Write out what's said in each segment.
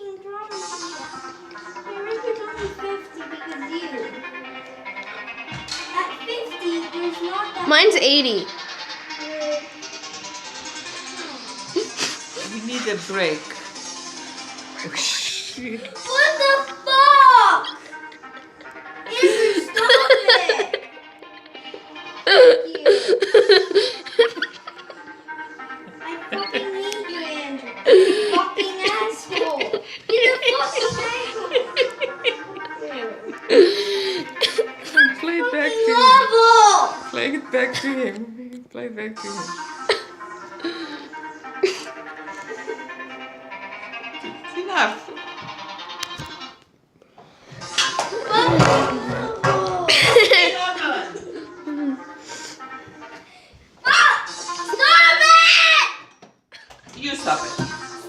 fucking drama. Your rank is only 50 because you. At 50, there's not that. Mine's 80. We need a break. What the fuck? Andrew, stop it! Thank you. I fucking hate you, Andrew. You fucking asshole. You're a fucking asshole. Play it back Fucking to him. level! Play it back to him. Play it back to him. It's enough. Stop it! You stop it.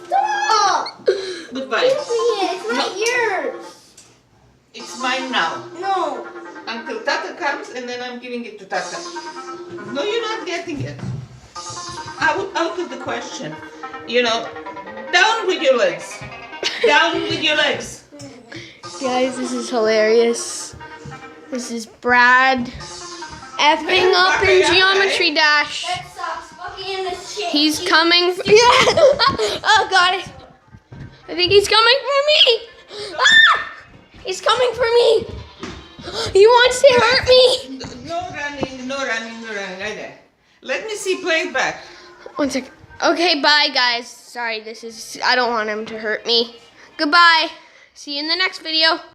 Stop! Goodbye. Give me it. It's not yours. It's mine now. No. Until Tata comes and then I'm giving it to Tata. No, you're not getting it. Out of the question. You know, down with your legs. Down with your legs. Guys, this is hilarious. This is Brad effing up in Geometry Dash. That sucks. Fucking in the shit. He's coming. Oh god. I think he's coming for me. Ah! He's coming for me. He wants to hurt me. No running, no running, no running. Right there. Let me see, play it back. 1 second. Okay, bye guys. Sorry, I don't want him to hurt me. Goodbye. See you in the next video.